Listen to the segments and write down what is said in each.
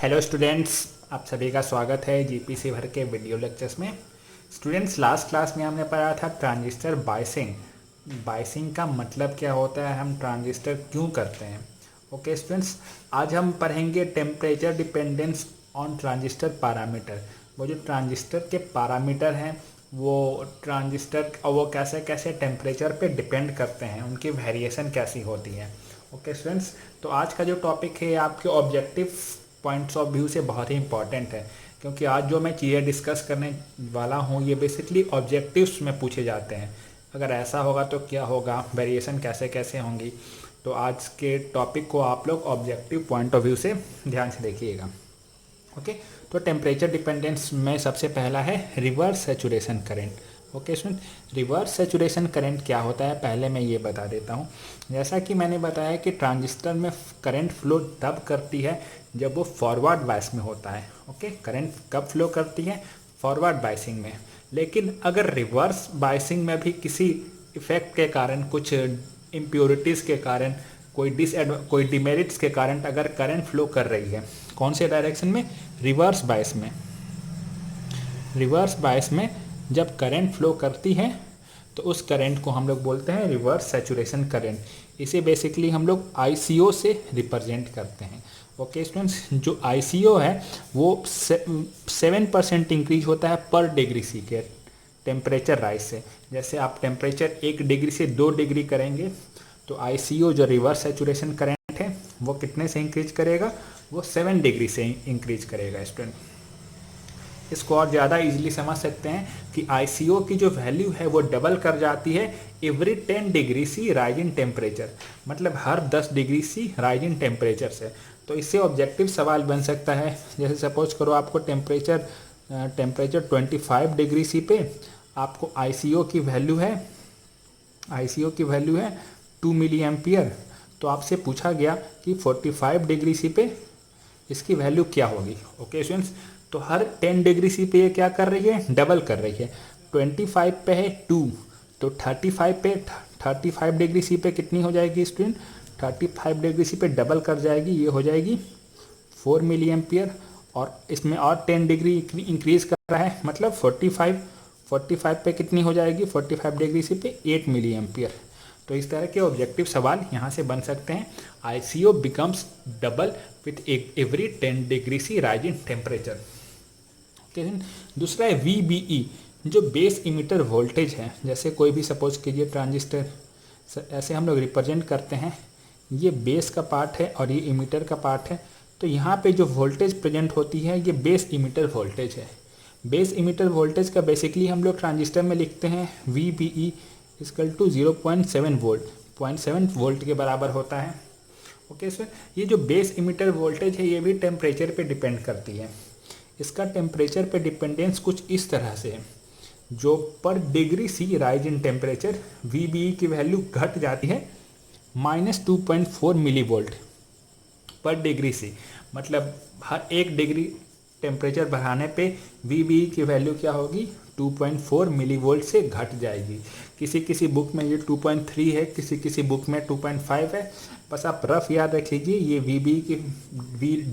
Hello students, आप सभी का स्वागत है जीपीसी भर के वीडियो लेक्चर्स में। स्टूडेंट्स, लास्ट क्लास में हमने पढ़ा था ट्रांजिस्टर बायसिंग। बायसिंग का मतलब क्या होता है, हम ट्रांजिस्टर क्यों करते हैं। ओके स्टूडेंट्स, आज हम पढ़ेंगे temperature dependence on transistor parameter. वो जो ट्रांजिस्टर के पैरामीटर हैं वो ट्रांजिस्टर और वो कैसे कैसे टेम्परेचर पे डिपेंड करते हैं, उनकी वेरिएशन कैसी होती है। ओके स्टूडेंट्स, तो आज का जो टॉपिक है आपके ऑब्जेक्टिव पॉइंट्स ऑफ व्यू से बहुत ही इंपॉर्टेंट है, क्योंकि आज जो मैं चीज़ें डिस्कस करने वाला हूँ ये बेसिकली ऑब्जेक्टिव्स में पूछे जाते हैं। अगर ऐसा होगा तो क्या होगा, वेरिएशन कैसे कैसे होंगी। तो आज के टॉपिक को आप लोग ऑब्जेक्टिव पॉइंट ऑफ व्यू से ध्यान से देखिएगा। ओके, तो टेम्परेचर डिपेंडेंस में सबसे पहला है reverse saturation current. Okay student, reverse saturation current क्या होता है पहले मैं ये बता देता हूँ। जैसा कि मैंने बताया कि ट्रांजिस्टर में करंट फ्लो तब करती है जब वो फॉरवर्ड बायस में होता है। ओके, करंट कब फ्लो करती है, फॉरवर्ड बायसिंग में। लेकिन अगर रिवर्स बायसिंग में भी किसी इफेक्ट के कारण, कुछ इम्प्योरिटीज़ के कारण, कोई डिमेरिट्स के कारण अगर करंट फ्लो कर रही है, कौन से डायरेक्शन में, रिवर्स बायस में। रिवर्स बायस में जब करंट फ्लो करती है तो उस करंट को हम लोग बोलते हैं रिवर्स सैचुरेशन करंट। इसे बेसिकली हम लोग ICO से रिप्रेजेंट करते हैं। ओके स्टूडेंट्स, जो ICO है वो 7% इंक्रीज होता है पर डिग्री सी के टेम्परेचर राइज से। जैसे आप टेम्परेचर 1 डिग्री से 2 डिग्री करेंगे तो ICO जो रिवर्स सैचुरेशन करंट है वो कितने से इंक्रीज करेगा, वो 7 डिग्री से इंक्रीज करेगा स्टूडेंट। इसको और ज़्यादा इजीली समझ सकते हैं कि ICO की जो वैल्यू है वो डबल कर जाती है every 10 degree C rise in temperature, मतलब हर 10 degree C rise in temperature से। तो इससे ऑब्जेक्टिव सवाल बन सकता है, जैसे सपोज करो आपको टेम्परेचर 25 डिग्री सी पे आपको ICO की वैल्यू है 2 मिली एम्पियर। तो आपसे पूछा गया कि 45 डिग्री सी पे इसकी वैल्यू क्या होगी। ओके स्टूडेंट्स, तो हर 10 डिग्री सी पे ये क्या कर रही है, डबल कर रही है। 25 पे है 2, तो 35 डिग्री सी पे कितनी हो जाएगी स्टूडेंट, 35 डिग्री सी पे डबल कर जाएगी, ये हो जाएगी 4 मिली एम्पियर। और इसमें और 10 डिग्री इंक्रीज कर रहा है, मतलब 45 पे कितनी हो जाएगी, 45 डिग्री सी पे 8 मिली एम्पियर। तो इस तरह के ऑब्जेक्टिव सवाल यहाँ से बन सकते हैं। ICO becomes double with every 10 degree C rise in temperature. दूसरा है VBE, जो बेस इमिटर वोल्टेज है। जैसे कोई भी सपोज कीजिए ट्रांजिस्टर, ऐसे हम लोग रिप्रेजेंट करते हैं, ये बेस का पार्ट है और ये इमिटर का पार्ट है। तो यहाँ पे जो वोल्टेज प्रेजेंट होती है ये बेस इमिटर वोल्टेज है। बेस इमिटर वोल्टेज का बेसिकली हम लोग ट्रांजिस्टर में लिखते हैं VBE equal to 0.7 volt, 0.7 volt के बराबर होता है। ओके सर, ये जो बेस इमिटर वोल्टेज है ये भी टेम्परेचर पे डिपेंड करती है। इसका टेम्परेचर पे डिपेंडेंस कुछ इस तरह से है, जो पर degree C rise in temperature VBE की वैल्यू घट जाती है -2.4 मिली वोल्ट पर डिग्री सी। मतलब हर 1 डिग्री टेम्परेचर बढ़ाने पे VBE की वैल्यू क्या होगी, 2.4 मिली वोल्ट से घट जाएगी। किसी किसी बुक में ये 2.3 है, किसी किसी बुक में 2.5 है। बस आप रफ याद रख लीजिए, ये VBE की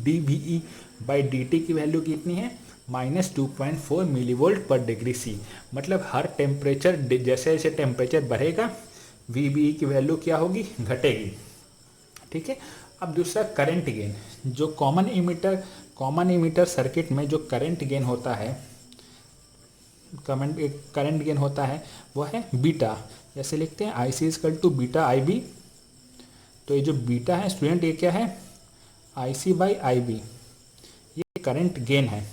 dVE बाई dt की वैल्यू कितनी है, -2.4 मिली वोल्ट पर डिग्री सी। मतलब हर टेम्परेचर जैसे जैसे टेम्परेचर बढ़ेगा VBE की वैल्यू क्या होगी, घटेगी। ठीक है। अब दूसरा करंट गेन, जो कॉमन इमीटर सर्किट में जो करंट गेन होता है, करंट गेन होता है वो है बीटा। जैसे लिखते हैं IC equal to beta IB। तो ये जो बीटा है स्टूडेंट, ये क्या है, IC बाई IB, ये करंट गेन है।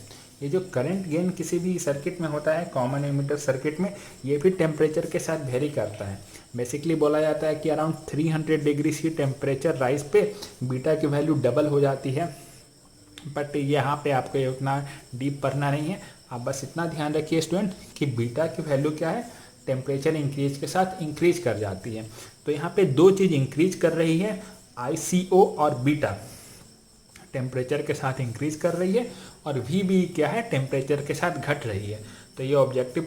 ये जो करंट गेन किसी भी सर्किट में होता है, कॉमन एमिटर सर्किट में, ये भी टेम्परेचर के साथ वेरी करता है। बेसिकली बोला जाता है कि around 300 degree C temperature rise पे बीटा की वैल्यू डबल हो जाती है। बट यहाँ पे आपको ये उतना डीप पढ़ना नहीं है, आप बस इतना ध्यान रखिए स्टूडेंट कि बीटा की वैल्यू क्या है, टेम्परेचर इंक्रीज के साथ इंक्रीज कर जाती है। तो यहाँ पे दो चीज़ इंक्रीज कर रही है, ICO और बीटा टेम्परेचर के साथ इंक्रीज कर रही है, और VBE क्या है, टेम्परेचर के साथ घट रही है। तो ये ऑब्जेक्टिव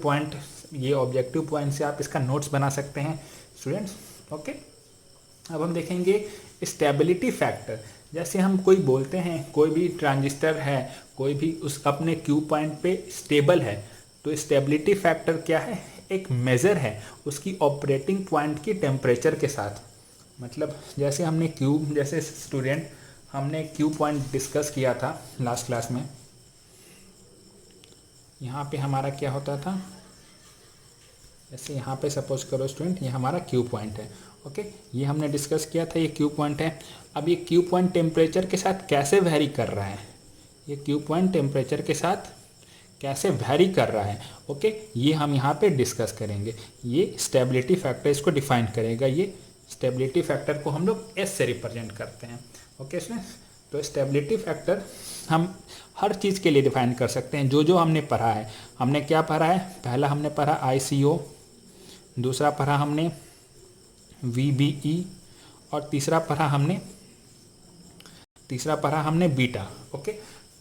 पॉइंट से आप इसका नोट्स बना सकते हैं स्टूडेंट्स। ओके, अब हम देखेंगे स्टेबिलिटी फैक्टर। जैसे हम कोई बोलते हैं कोई भी ट्रांजिस्टर है, कोई भी उस अपने क्यू पॉइंट पे स्टेबल है, तो स्टेबिलिटी फैक्टर क्या है, एक मेज़र है उसकी ऑपरेटिंग पॉइंट की टेम्परेचर के साथ। मतलब जैसे हमने जैसे स्टूडेंट हमने क्यू पॉइंट डिस्कस किया था लास्ट क्लास में। यहाँ पे हमारा क्या होता था, जैसे यहाँ पे सपोज करो स्टूडेंट ये हमारा क्यू पॉइंट है, ओके, ये हमने डिस्कस किया था, ये क्यू पॉइंट है। अब ये क्यू पॉइंट टेम्परेचर के साथ कैसे वैरी कर रहा है, ये क्यू पॉइंट टेम्परेचर के साथ कैसे वैरी कर रहा है, ओके, ये हम यहाँ पे डिस्कस करेंगे। ये स्टेबिलिटी फैक्टर इसको डिफाइन करेगा। ये स्टेबिलिटी फैक्टर को हम लोग एस से रिप्रेजेंट करते हैं, ओके स्टूडेंट्स। तो स्टेबिलिटी फैक्टर हम हर चीज़ के लिए डिफाइन कर सकते हैं। जो जो हमने पढ़ा है, हमने क्या पढ़ा है, पहला हमने पढ़ा ICO, दूसरा पढ़ा हमने VBE, और तीसरा पढ़ा हमने बीटा, ओके।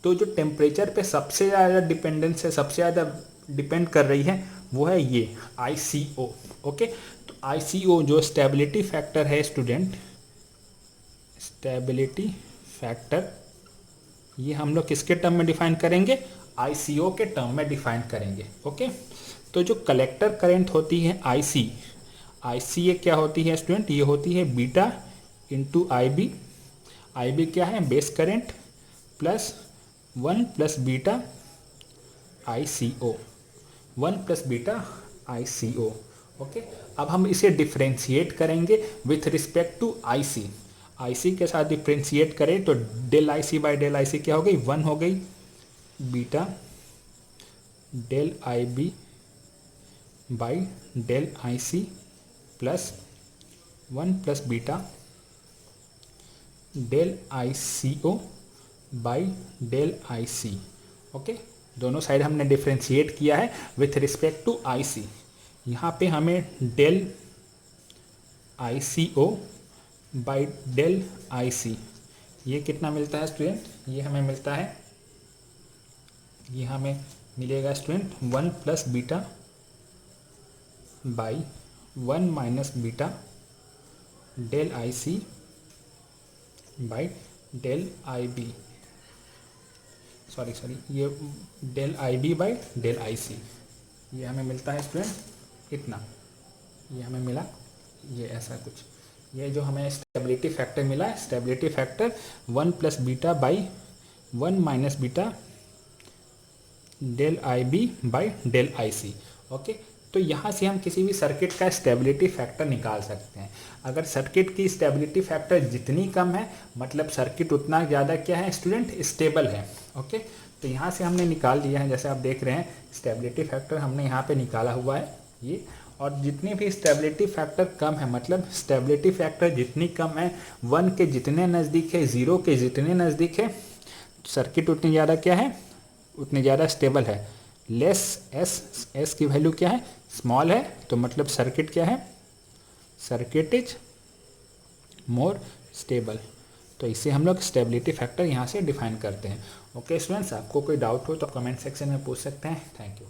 तो जो टेम्परेचर पे सबसे ज़्यादा डिपेंडेंस है, सबसे ज़्यादा डिपेंड कर रही है, वो है ये ICO, ओके। तो ICO जो स्टेबिलिटी फैक्टर है स्टूडेंट, स्टेबिलिटी फैक्टर, ये हम लोग किसके टर्म में डिफाइन करेंगे, ICO के टर्म में डिफाइन करेंगे, ओके। तो जो कलेक्टर करंट होती है IC ये क्या होती है स्टूडेंट, ये होती है बीटा इंटू IB क्या है, base current plus 1 plus beta ICO, 1 plus beta ICO, okay. अब हम इसे डिफ्रेंशिएट करेंगे विथ रिस्पेक्ट टू IC के साथ डिफ्रेंशिएट करें तो del IC by del IC क्या हो गई, 1 हो गई, beta del IB by del IC plus 1 plus beta del ICO by del IC, okay. दोनों साइड हमने डिफ्रेंशिएट किया है विथ रिस्पेक्ट टू IC। यहाँ पे हमें del ICO by del IC ये कितना मिलता है स्टूडेंट, ये हमें मिलता है, ये हमें मिलेगा student 1 plus beta by 1 minus beta del IC by del IB, sorry ये del IB by del IC, ये हमें मिलता है स्टूडेंट इतना, ये हमें मिला, ये ऐसा कुछ। ये जो हमें स्टेबिलिटी फैक्टर मिला है, stability factor 1 plus beta by 1 minus beta del IB by del IC, okay. तो यहाँ से हम किसी भी सर्किट का स्टेबिलिटी फैक्टर निकाल सकते हैं। अगर सर्किट की स्टेबिलिटी फैक्टर जितनी कम है, मतलब सर्किट उतना ज़्यादा क्या है स्टूडेंट, स्टेबल है, ओके। तो यहाँ से हमने निकाल लिया है, जैसे आप देख रहे हैं स्टेबिलिटी फैक्टर हमने यहाँ पे निकाला हुआ है ये। और जितनी भी स्टेबिलिटी फैक्टर कम है, मतलब स्टेबिलिटी फैक्टर जितनी कम है, 1 के जितने नज़दीक है, 0 के जितने नज़दीक है, सर्किट उतनी ज़्यादा क्या है, उतनी ज़्यादा स्टेबल है। लेस एस की वैल्यू क्या है, स्मॉल है, तो मतलब सर्किट क्या है, सर्किट इज मोर स्टेबल। तो इसे हम लोग स्टेबिलिटी फैक्टर यहाँ से डिफाइन करते हैं, ओके स्टूडेंट्स। आपको कोई डाउट हो तो कमेंट सेक्शन में पूछ सकते हैं। Thank you.